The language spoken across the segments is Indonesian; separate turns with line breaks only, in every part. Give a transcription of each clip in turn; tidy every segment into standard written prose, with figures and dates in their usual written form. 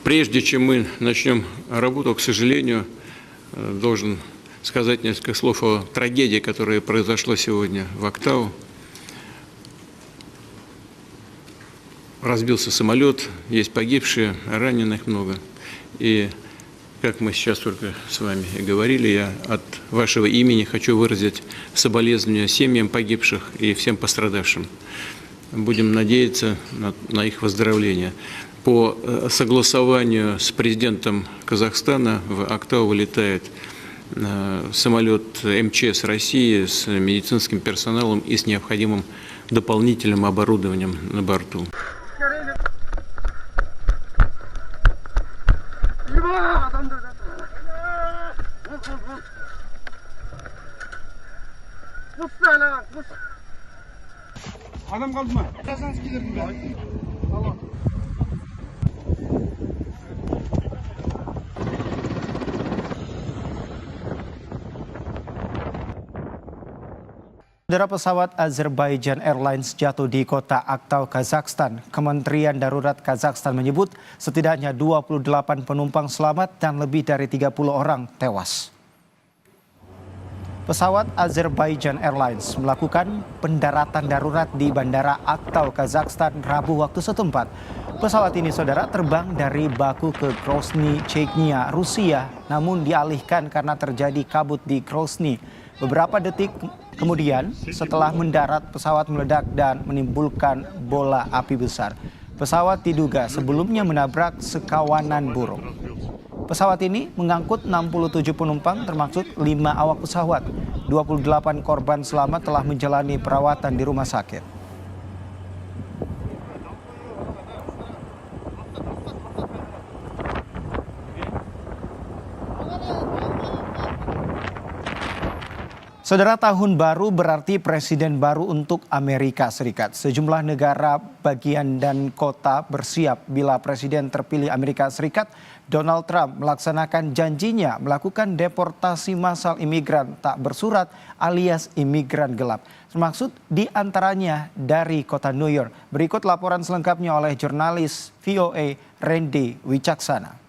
Прежде чем мы начнем работу, к сожалению, должен сказать несколько слов о трагедии, которая произошла сегодня в Актау. Разбился самолет, есть погибшие, раненых много. И, как мы сейчас только с вами и говорили, я от вашего имени хочу выразить соболезнования семьям погибших и всем пострадавшим. Будем надеяться на их выздоровление. По согласованию с президентом Казахстана в Актау вылетает самолет МЧС России с медицинским персоналом и с необходимым дополнительным оборудованием на борту.
Adam kaldı mı? Kazanç gelir mi? Allah.
Saudara, pesawat Azerbaijan Airlines jatuh di kota Aktau, Kazakhstan. Kementerian Darurat Kazakhstan menyebut setidaknya 28 penumpang selamat dan lebih dari 30 orang tewas. Pesawat Azerbaijan Airlines melakukan pendaratan darurat di Bandara Aktau, Kazakhstan, Rabu waktu setempat. Pesawat ini, saudara, terbang dari Baku ke Grozny, Chechnya, Rusia, namun dialihkan karena terjadi kabut di Grozny. Beberapa detik kemudian, setelah mendarat, pesawat meledak dan menimbulkan bola api besar. Pesawat diduga sebelumnya menabrak sekawanan burung. Pesawat ini mengangkut 67 penumpang termasuk 5 awak pesawat. 28 korban selamat telah menjalani perawatan di rumah sakit. Saudara, tahun baru berarti presiden baru untuk Amerika Serikat. Sejumlah negara bagian dan kota bersiap bila presiden terpilih Amerika Serikat, Donald Trump, melaksanakan janjinya melakukan deportasi massal imigran tak bersurat alias imigran gelap. Termaksud diantaranya dari kota New York. Berikut laporan selengkapnya oleh jurnalis VOA Randy Wicaksana.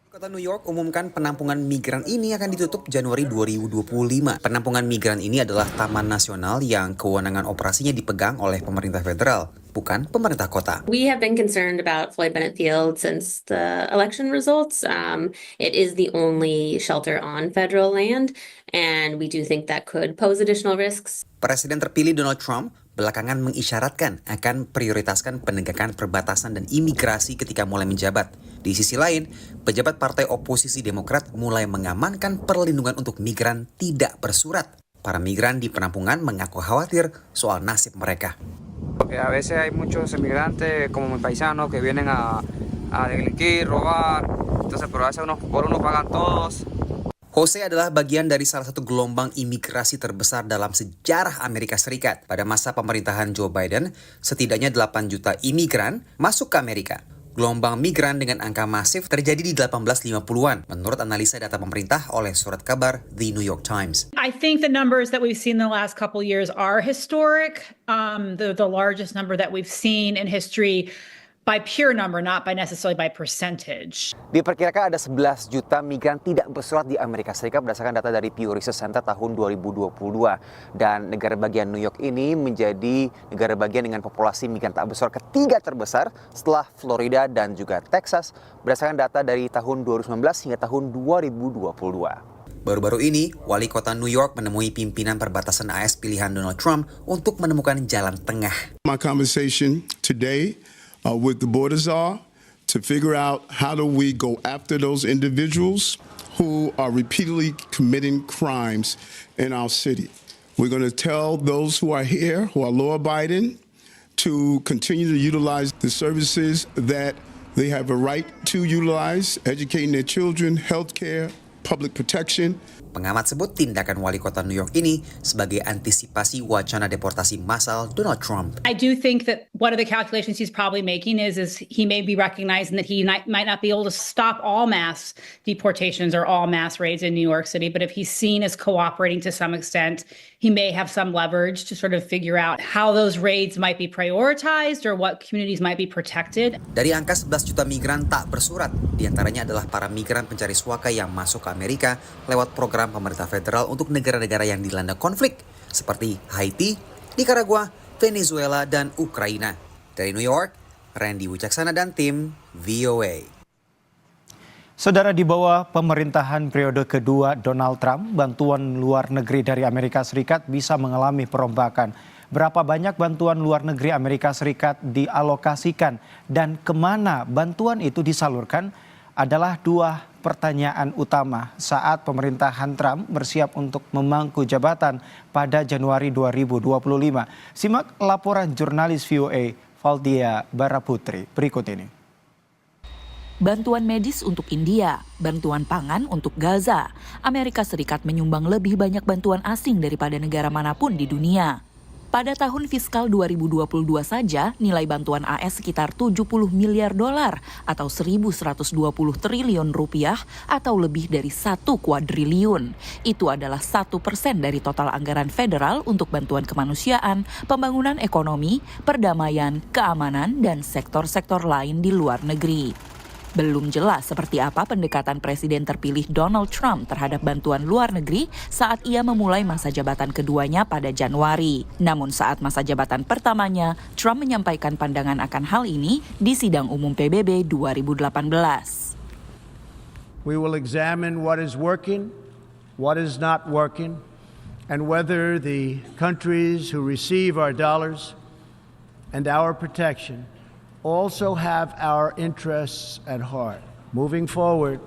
Kota New York umumkan penampungan migran ini akan ditutup Januari 2025. Penampungan migran ini adalah taman nasional yang kewenangan operasinya dipegang oleh pemerintah federal, bukan pemerintah kota.
We have been concerned about Floyd Bennett Field since the election results. It is the only shelter on federal land, and we do think that could pose additional risks.
Presiden terpilih Donald Trump belakangan mengisyaratkan akan prioritaskan penegakan perbatasan dan imigrasi ketika mulai menjabat. Di sisi lain, pejabat partai oposisi Demokrat mulai mengamankan perlindungan untuk migran tidak bersurat. Para migran di penampungan mengaku khawatir soal nasib mereka.
Porque a veces hay muchos inmigrantes como mis paisanos que vienen a delinquir, robar, entonces pero a veces por uno pagan todos.
Jose adalah bagian dari salah satu gelombang imigrasi terbesar dalam sejarah Amerika Serikat. Pada masa pemerintahan Joe Biden, setidaknya 8 juta imigran masuk ke Amerika. Gelombang migran dengan angka masif terjadi di 1850-an, menurut analisa data pemerintah oleh surat kabar The New York Times.
I think the numbers that we've seen in the last couple of years are historic. The largest number that we've seen in history by pure number, not by necessarily by percentage.
Diperkirakan ada 11 juta migran tidak bersurat di Amerika Serikat berdasarkan data dari Pew Research Center tahun 2022. Dan negara bagian New York ini menjadi negara bagian dengan populasi migran tak bersurat ketiga terbesar setelah Florida dan juga Texas berdasarkan data dari tahun 2019 hingga tahun 2022. Baru-baru ini, wali kota New York menemui pimpinan perbatasan AS pilihan Donald Trump untuk menemukan jalan tengah.
My conversation today with the border czar to figure out how do we go after those individuals who are repeatedly committing crimes in our city. We're going to tell those who are here, who are law-abiding, to continue to utilize the services that they have a right to utilize, educating their children, health care, public protection.
Pengamat sebut tindakan wali kota New York ini sebagai antisipasi wacana deportasi massal Donald Trump.
I do think that one of the calculations he's probably making is he may be recognizing that he might not be able to stop all mass deportations or all mass raids in New York City, but if he's seen as cooperating to some extent, he may have some leverage to sort of figure out how those raids might be prioritized or what communities might be protected.
Dari angka 11 juta migran tak bersurat, diantaranya adalah para migran pencari suaka yang masuk ke Amerika lewat program pemerintah federal untuk negara-negara yang dilanda konflik, seperti Haiti, Nicaragua, Venezuela, dan Ukraina. Dari New York, Randy Wicaksana dan tim VOA.
Saudara, di bawah pemerintahan periode kedua Donald Trump, bantuan luar negeri dari Amerika Serikat bisa mengalami perombakan. Berapa banyak bantuan luar negeri Amerika Serikat dialokasikan dan kemana bantuan itu disalurkan adalah dua pertanyaan utama saat pemerintahan Trump bersiap untuk memangku jabatan pada Januari 2025. Simak laporan jurnalis VOA Valdia Baraputri berikut ini.
Bantuan medis untuk India, bantuan pangan untuk Gaza. Amerika Serikat menyumbang lebih banyak bantuan asing daripada negara manapun di dunia. Pada tahun fiskal 2022 saja, nilai bantuan AS sekitar 70 miliar dolar atau 1.120 triliun rupiah atau lebih dari 1 kuadriliun. Itu adalah 1% dari total anggaran federal untuk bantuan kemanusiaan, pembangunan ekonomi, perdamaian, keamanan, dan sektor-sektor lain di luar negeri. Belum jelas seperti apa pendekatan Presiden terpilih Donald Trump terhadap bantuan luar negeri saat ia memulai masa jabatan keduanya pada Januari. Namun saat masa jabatan pertamanya, Trump menyampaikan pandangan akan hal ini di sidang umum PBB 2018.
We will examine what is working, what is not working, and whether the countries who receive our dollars and our protection also have our interests at heart. Moving forward,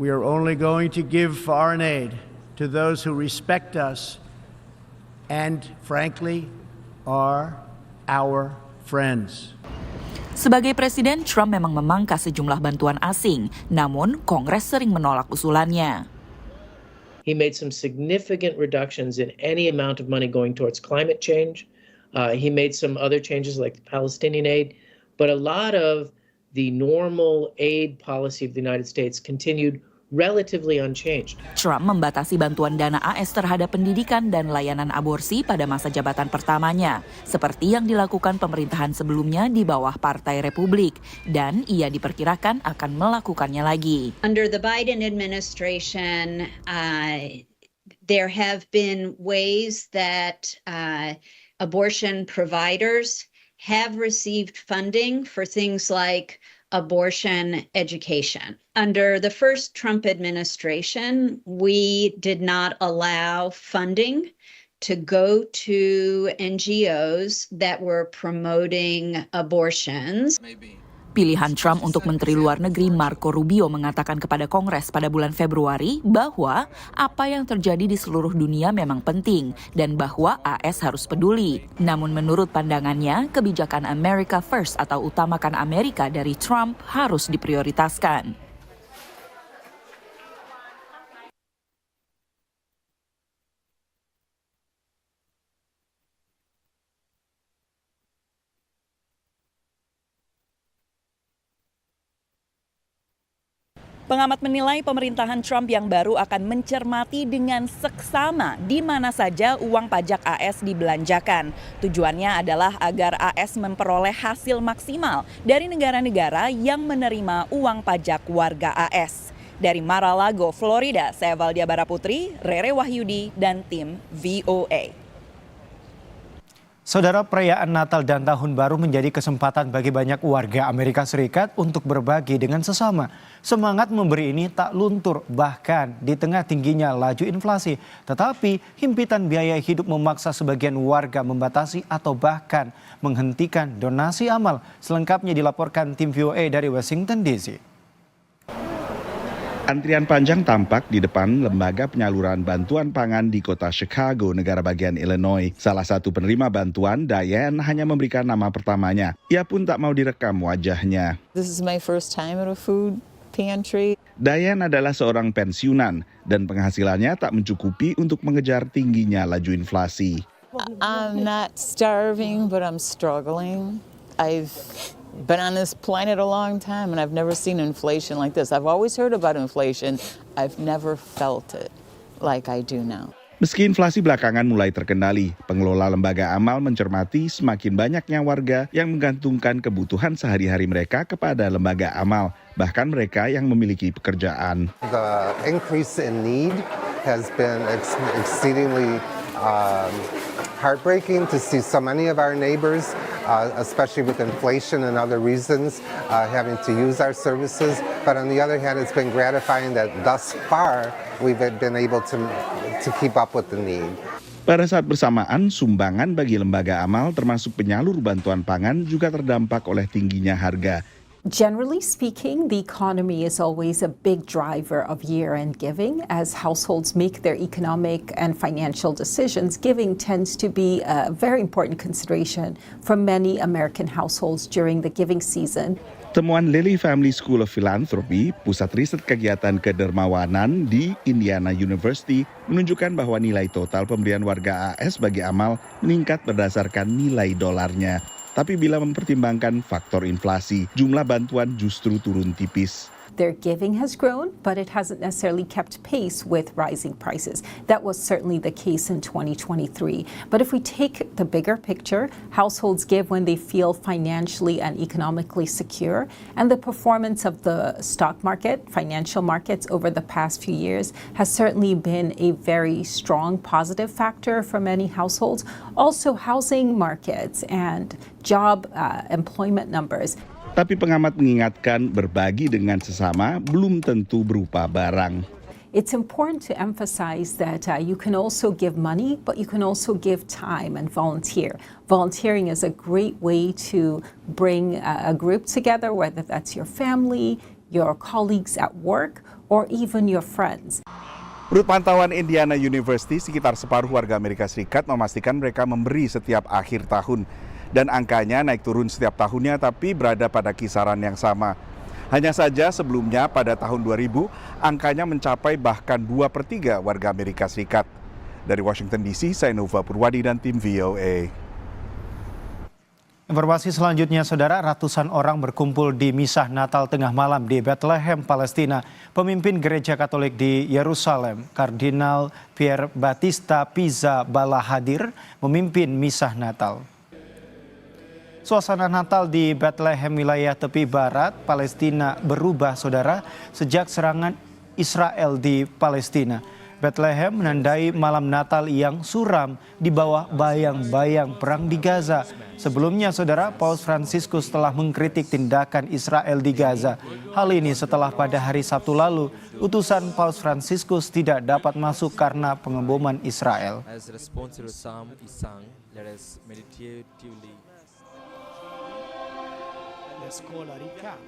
we are only going to give foreign aid to those who respect us and, frankly, are our friends.
Sebagai presiden, Trump memang memangkas sejumlah bantuan asing, namun Kongres sering menolak usulannya.
He made some significant reductions in any amount of money going towards climate change. He made some other changes like the Palestinian aid. But a lot of the normal aid policy of the United States continued relatively unchanged.
Trump membatasi bantuan dana AS terhadap pendidikan dan layanan aborsi pada masa jabatan pertamanya, seperti yang dilakukan pemerintahan sebelumnya di bawah Partai Republik, dan ia diperkirakan akan melakukannya lagi.
Under the Biden administration, there have been ways that abortion providers have received funding for things like abortion education. Under the first Trump administration, we did not allow funding to go to NGOs that were promoting abortions.
Pilihan Trump untuk Menteri Luar Negeri Marco Rubio mengatakan kepada Kongres pada bulan Februari bahwa apa yang terjadi di seluruh dunia memang penting dan bahwa AS harus peduli. Namun menurut pandangannya, kebijakan America First atau utamakan Amerika dari Trump harus diprioritaskan. Pengamat menilai pemerintahan Trump yang baru akan mencermati dengan seksama di mana saja uang pajak AS dibelanjakan. Tujuannya adalah agar AS memperoleh hasil maksimal dari negara-negara yang menerima uang pajak warga AS. Dari Mar-a-Lago, Florida, saya Valdia Baraputri, Rere Wahyudi, dan tim VOA.
Saudara, perayaan Natal dan Tahun Baru menjadi kesempatan bagi banyak warga Amerika Serikat untuk berbagi dengan sesama. Semangat memberi ini tak luntur bahkan di tengah tingginya laju inflasi. Tetapi himpitan biaya hidup memaksa sebagian warga membatasi atau bahkan menghentikan donasi amal. Selengkapnya dilaporkan tim VOA dari Washington DC.
Antrian panjang tampak di depan lembaga penyaluran bantuan pangan di kota Chicago, negara bagian Illinois. Salah satu penerima bantuan, Diane, hanya memberikan nama pertamanya. Ia pun tak mau direkam wajahnya.
This is my first time at a food pantry.
Diane adalah seorang pensiunan dan penghasilannya tak mencukupi untuk mengejar tingginya laju inflasi.
I'm not starving, but I'm struggling. I've been on this planet a long time and I've never seen inflation like this. I've always heard about inflation. I've never felt it like I do now.
Meski inflasi belakangan mulai terkendali, pengelola lembaga amal mencermati semakin banyaknya warga yang menggantungkan kebutuhan sehari-hari mereka kepada lembaga amal, bahkan mereka yang memiliki pekerjaan.
The increase in need has been exceedingly heartbreaking to see so many of our neighbors, especially with inflation and other reasons, having to use our services. But on the other hand, it's been gratifying that thus far we've been able to keep up with the need.
Pada saat bersamaan, sumbangan bagi lembaga amal termasuk penyalur bantuan pangan juga terdampak oleh tingginya harga.
Generally speaking, the economy is always a big driver of year-end giving. As households make their economic and financial decisions, giving tends to be a very important consideration for many American households during the giving season.
Temuan Lilly Family School of Philanthropy, pusat riset kegiatan kedermawanan di Indiana University, menunjukkan bahwa nilai total pemberian warga AS bagi amal meningkat berdasarkan nilai dolarnya. Tapi bila mempertimbangkan faktor inflasi, jumlah bantuan justru turun tipis.
Their giving has grown, but it hasn't necessarily kept pace with rising prices. That was certainly the case in 2023. But if we take the bigger picture, households give when they feel financially and economically secure, and the performance of the stock market, financial markets over the past few years has certainly been a very strong positive factor for many households. Also, housing markets and job employment numbers.
Tapi pengamat mengingatkan berbagi dengan sesama belum tentu berupa barang.
It's important to emphasize that you can also give money, but you can also give time and volunteer. Volunteering is a great way to bring a group together, whether that's your family, your colleagues at work, or even your friends.
Menurut pantauan Indiana University, sekitar separuh warga Amerika Serikat memastikan mereka memberi setiap akhir tahun. Dan angkanya naik turun setiap tahunnya tapi berada pada kisaran yang sama. Hanya saja sebelumnya pada tahun 2000, angkanya mencapai bahkan 2/3 warga Amerika Serikat. Dari Washington DC, saya Nova Purwadi dan tim VOA.
Informasi selanjutnya, saudara, ratusan orang berkumpul di Misah Natal tengah malam di Bethlehem, Palestina. Pemimpin Gereja Katolik di Yerusalem, Kardinal Pier Battista Pizzaballa hadir memimpin Misah Natal. Suasana Natal di Bethlehem, wilayah tepi barat Palestina berubah, saudara, sejak serangan Israel di Palestina. Bethlehem menandai malam Natal yang suram di bawah bayang-bayang perang di Gaza. Sebelumnya, saudara, Paus Fransiskus telah mengkritik tindakan Israel di Gaza. Hal ini setelah pada hari Sabtu lalu, utusan Paus Fransiskus tidak dapat masuk karena pengeboman Israel.
Scuola Riccardo.